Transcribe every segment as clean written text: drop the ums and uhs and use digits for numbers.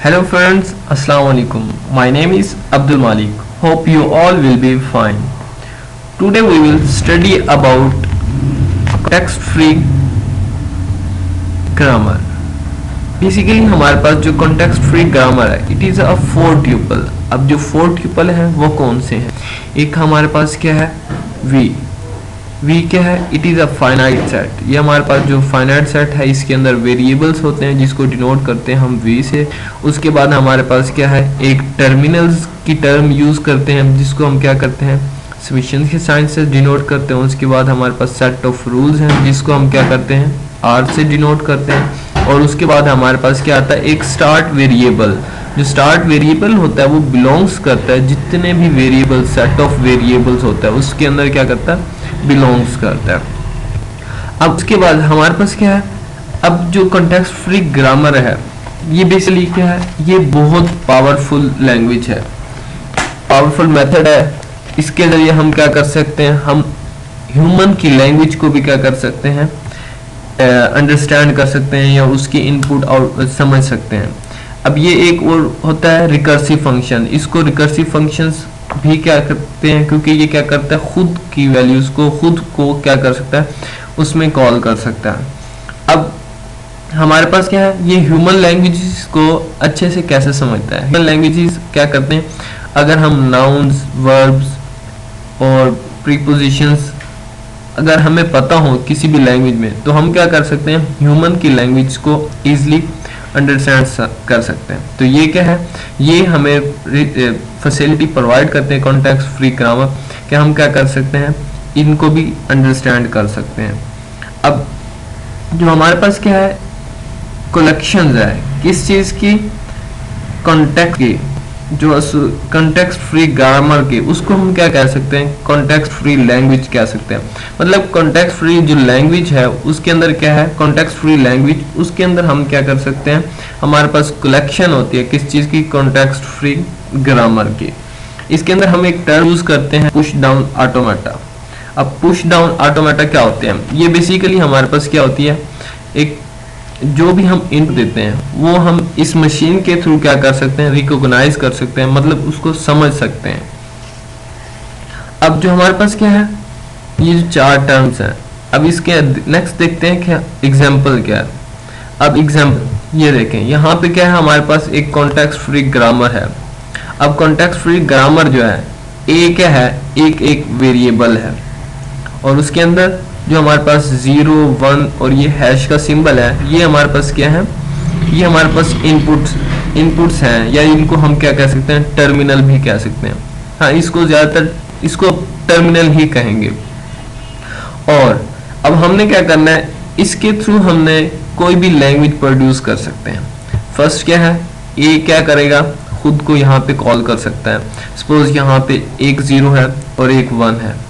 Hello friends, Assalamu alaikum. My name is Abdul Malik. Hope you all will be fine. Today we will study about context-free grammar. Basically हमारे पास जो context free grammar है it is a 4 tuple. अब जो 4 tuple हैं वो कौन से हैं? एक हमारे पास क्या है वी क्या है? It is a finite set. ये हमारे पास जो फाइनाइट सेट है इसके अंदर वेरिएबल्स होते हैं जिसको डिनोट करते हैं हम वी से. उसके बाद हमारे पास क्या है, एक टर्मिनल्स की टर्म यूज़ करते हैं जिसको हम क्या करते हैं, समेशन के साइन से डिनोट करते हैं. उसके बाद हमारे पास सेट ऑफ रूल्स हैं जिसको हम क्या करते हैं, आर से डिनोट करते हैं. और उसके बाद हमारे पास क्या आता है, एक स्टार्ट वेरिएबल. जो स्टार्ट वेरिएबल होता है वो बिलोंग्स करता है जितने भी वेरिएबल सेट ऑफ वेरिएबल्स होता है उसके अंदर क्या करता है, बिलोंग्स करता है. अब उसके बाद हमारे पास क्या है, अब जो कॉन्टेक्स्ट फ्री ग्रामर है ये बेसिकली क्या है, ये बहुत पावरफुल लैंग्वेज है, पावरफुल मेथड है. इसके जरिए हम क्या कर सकते हैं, हम ह्यूमन की लैंग्वेज को भी क्या कर सकते हैं, अंडरस्टैंड कर सकते हैं या उसकी इनपुट और समझ सकते हैं. अब ये एक और होता है रिकर्सिव फंक्शन. इसको रिकर्सिव फंक्शंस भी क्या करते हैं क्योंकि ये क्या करता है, खुद की वैल्यूज को खुद को क्या कर सकता है, उसमें कॉल कर सकता है. अब हमारे पास क्या है, ये ह्यूमन लैंग्वेजेस को अच्छे से कैसे समझता है. ह्यूमन लैंग्वेजेस क्या करते हैं, अगर हम नाउन्स, वर्ब्स और प्रीपोजिशंस अगर हमें पता हो किसी भी लैंग्वेज में तो हम क्या कर सकते हैं, ह्यूमन की लैंग्वेज को ईजिली अंडरस्टैंड कर सकते हैं. तो ये क्या है, ये हमें फैसिलिटी प्रोवाइड करते हैं कॉन्टेक्स्ट फ्री ग्रामर, कि हम क्या कर सकते हैं, इनको भी अंडरस्टैंड कर सकते हैं. अब जो हमारे पास क्या है, कलेक्शंस है किस चीज़ की, कॉन्टेक्स्ट की, जो कॉन्टेक्स्ट फ्री ग्रामर के, उसको हम क्या कह सकते हैं, कॉन्टेक्स्ट फ्री लैंग्वेज कह सकते हैं. मतलब कॉन्टेक्स्ट फ्री जो लैंग्वेज है उसके अंदर क्या है, कॉन्टेक्स्ट फ्री लैंग्वेज, उसके अंदर हम क्या कर सकते हैं, हमारे पास कलेक्शन होती है किस चीज़ की, कॉन्टेक्स्ट फ्री ग्रामर की. इसके अंदर हम एक टर्म यूज करते हैं, पुश डाउन ऑटोमेटा. अब पुश डाउन ऑटोमेटा क्या होते हैं, ये बेसिकली हमारे पास क्या होती है, एक जो भी हम इनपुट देते हैं वो हम इस मशीन के थ्रू क्या कर सकते हैं, रिकॉग्नाइज कर सकते हैं, मतलब उसको समझ सकते हैं. अब जो हमारे पास क्या है, ये जो 4 टर्म्स हैं, अब इसके नेक्स्ट देखते हैं क्या एग्जाम्पल क्या है. अब एग्जाम्पल ये देखें, यहाँ पे क्या है, हमारे पास एक कॉन्टेक्स्ट फ्री ग्रामर है. अब कॉन्टेक्स्ट फ्री ग्रामर जो है, ए क्या है, एक वेरिएबल है और उसके अंदर जो हमारे पास 0, 1 और ये हैश का सिंबल है, ये हमारे पास क्या है, ये हमारे पास इनपुट्स हैं, या इनको हम क्या कह सकते हैं, टर्मिनल भी कह सकते हैं. हाँ, इसको ज़्यादातर इसको टर्मिनल ही कहेंगे. और अब हमने क्या करना है, इसके थ्रू हमने कोई भी लैंग्वेज प्रोड्यूस कर सकते हैं. फर्स्ट क्या है, ये क्या करेगा, खुद को यहाँ पे कॉल कर सकता है. सपोज यहाँ पे एक 0 है और एक 1 है,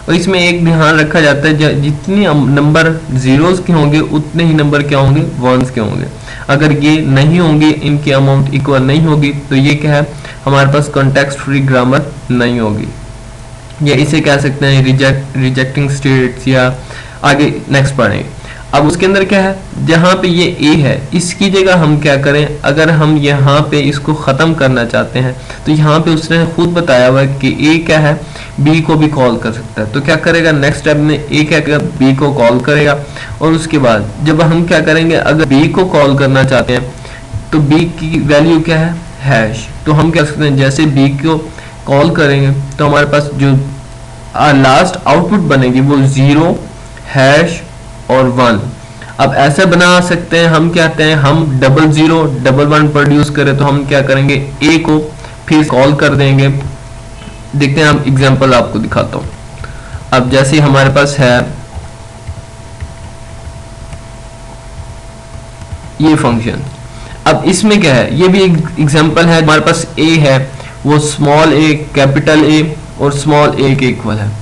और इसमें एक ध्यान रखा जाता है, जितने नंबर जीरोस के होंगे उतने ही नंबर क्या होंगे, वंस के होंगे. अगर ये नहीं होंगे, इनकी अमाउंट इक्वल नहीं होगी, तो ये क्या है, हमारे पास कॉन्टेक्स्ट फ्री ग्रामर नहीं होगी. या इसे कह सकते हैं रिजेक्टिंग स्टेट्स, या आगे नेक्स्ट पढ़ेंगे. अब उसके अंदर क्या है, जहाँ पे ये ए है इसकी जगह हम क्या करें, अगर हम यहाँ पे इसको ख़त्म करना चाहते हैं तो यहाँ पे उसने खुद बताया हुआ है कि ए क्या है, बी को भी कॉल कर सकता है. तो क्या करेगा, नेक्स्ट स्टेप में ए क्या करेगा, बी को कॉल करेगा. और उसके बाद जब हम क्या करेंगे, अगर बी को कॉल करना चाहते हैं तो बी की वैल्यू क्या है, हैश. तो हम क्या सकते हैं, जैसे बी को कॉल करेंगे तो हमारे पास जो लास्ट आउटपुट बनेगी वो 0, हैश और 1. अब ऐसे बना सकते हैं, हम कहते हैं हम 00, 11 प्रोड्यूस करें तो हम क्या करेंगे, ए को फिर कॉल कर देंगे. देखते हैं, हम एग्जांपल आपको दिखाता हूं. अब जैसे हमारे पास है ये फंक्शन, अब इसमें क्या है, ये भी एक एग्जांपल है. हमारे पास ए है, वो स्मॉल ए, कैपिटल ए और स्मॉल ए के इक्वल है.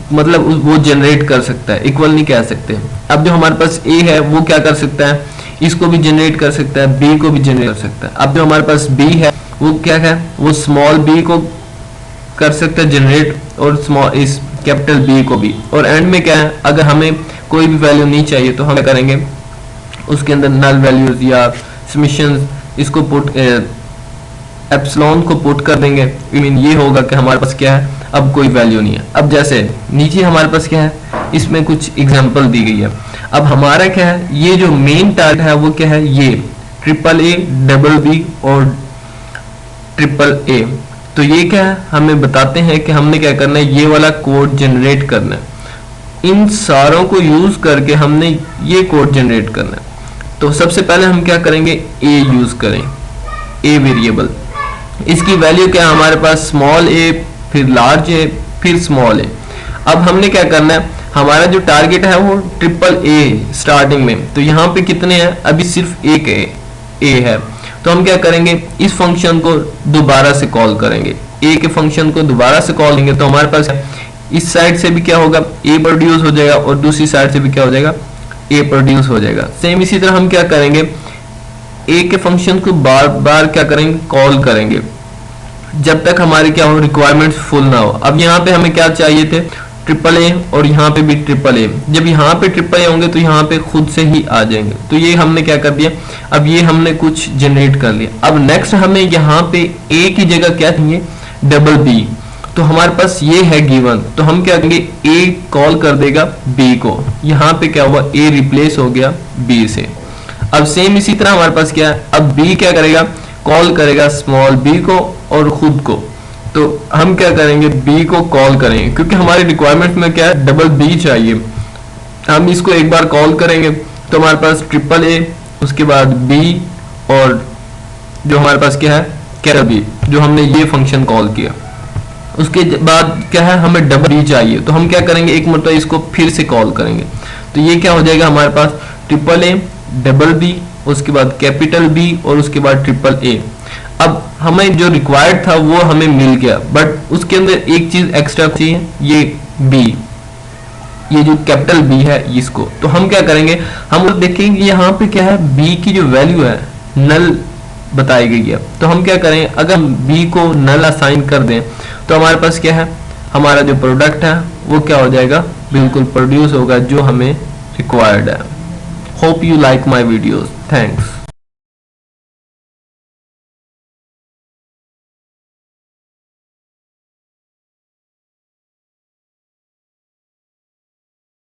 मतलब वो जनरेट कर सकता है, इक्वल नहीं कह सकते. अब जो हमारे पास ए है वो क्या कर सकता है, इसको भी जनरेट कर सकता है, बी को भी जनरेट कर सकता है. अब जो हमारे पास बी है वो क्या है, वो स्मॉल बी को कर सकता है जनरेट, और स्मॉल इस कैपिटल बी को भी. और एंड में क्या है, अगर हमें कोई भी वैल्यू नहीं चाहिए तो हम क्या करेंगे, उसके अंदर नल वैल्यूज या समेशन इसको पुट एप्सिलॉन को पुट कर देंगे, I mean ये होगा कि हमारे पास क्या है, अब कोई वैल्यू नहीं है। अब जैसे नीचे हमारे पास क्या है, इसमें कुछ एग्जांपल दी गई है। अब हमारा क्या है, ये जो मेन टारगेट है वो क्या है, ये ट्रिपल ए, डबल बी और ट्रिपल ए। तो ये क्या है, हमें बताते हैं कि हमने क्या करना है, ये वाला कोड जनरेट करना है। इन सारों को यूज करके हमने ये कोड जनरेट करना है। तो सबसे पहले हम क्या करेंगे, ए यूज करें, ए वेरिएबल। इसकी वैल्यू क्या है हमारे पास, स्मॉल ए, फिर लार्ज ए, फिर स्मॉल ए। अब हमने क्या करना है, हमारा जो टारगेट है वो ट्रिपल ए स्टार्टिंग में, तो यहाँ पे कितने हैं, अभी सिर्फ एक ए है। तो हम क्या करेंगे, इस फंक्शन को दोबारा से कॉल करेंगे, ए के फंक्शन को दोबारा से कॉल करेंगे। तो हमारे पास इस साइड से भी क्या होगा, ए प्रोड्यूस हो जाएगा और दूसरी साइड से भी क्या हो जाएगा, ए प्रोड्यूस हो जाएगा। सेम इसी तरह हम क्या करेंगे, ए के फंक्शन को बार बार क्या करेंगे, कॉल करेंगे, जब तक हमारे क्या हो, रिक्वायरमेंट्स फुल ना हो। अब यहाँ पे हमें क्या चाहिए थे, ट्रिपल ए, और यहाँ पे भी ट्रिपल ए। जब यहाँ पे ट्रिपल ए होंगे तो यहाँ पे खुद से ही आ जाएंगे। तो ये हमने क्या कर दिया, अब ये हमने कुछ जनरेट कर लिया। अब नेक्स्ट हमें यहाँ पे ए की जगह क्या चाहिए, डबल बी। तो हमारे पास ये है गिवन, तो हम क्या करेंगे, ए कॉल कर देगा बी को, यहाँ पे क्या हुआ, ए रिप्लेस हो गया बी से। अब सेम इसी तरह हमारे पास क्या है, अब बी क्या करेगा, कॉल करेगा स्मॉल बी को और खुद को। तो हम क्या करेंगे, बी को कॉल करेंगे, क्योंकि हमारी रिक्वायरमेंट में क्या है, डबल बी चाहिए। हम इसको एक बार कॉल करेंगे तो हमारे पास ट्रिपल ए, उसके बाद बी, और जो हमारे पास क्या है, कैपिटल बी, जो हमने ये फंक्शन कॉल किया। उसके बाद क्या है, हमें डबल बी चाहिए, तो हम क्या करेंगे, एक मतलब इसको फिर से कॉल करेंगे। तो ये क्या हो जाएगा हमारे पास, ट्रिपल ए, डबल बी, उसके बाद कैपिटल बी और उसके बाद ट्रिपल ए। अब हमें जो रिक्वायर्ड था वो हमें मिल गया, बट उसके अंदर एक चीज एक्स्ट्रा चाहिए, ये बी, ये जो कैपिटल बी है इसको। तो हम क्या करेंगे, हम देखेंगे यहाँ पे क्या है, बी की जो वैल्यू है नल बताई गई है। तो हम क्या करें, अगर हम बी को नल असाइन कर दें तो हमारे पास क्या है, हमारा जो प्रोडक्ट है वो क्या हो जाएगा, बिल्कुल प्रोड्यूस होगा जो हमें रिक्वायर्ड है। Hope you like my videos, thanks.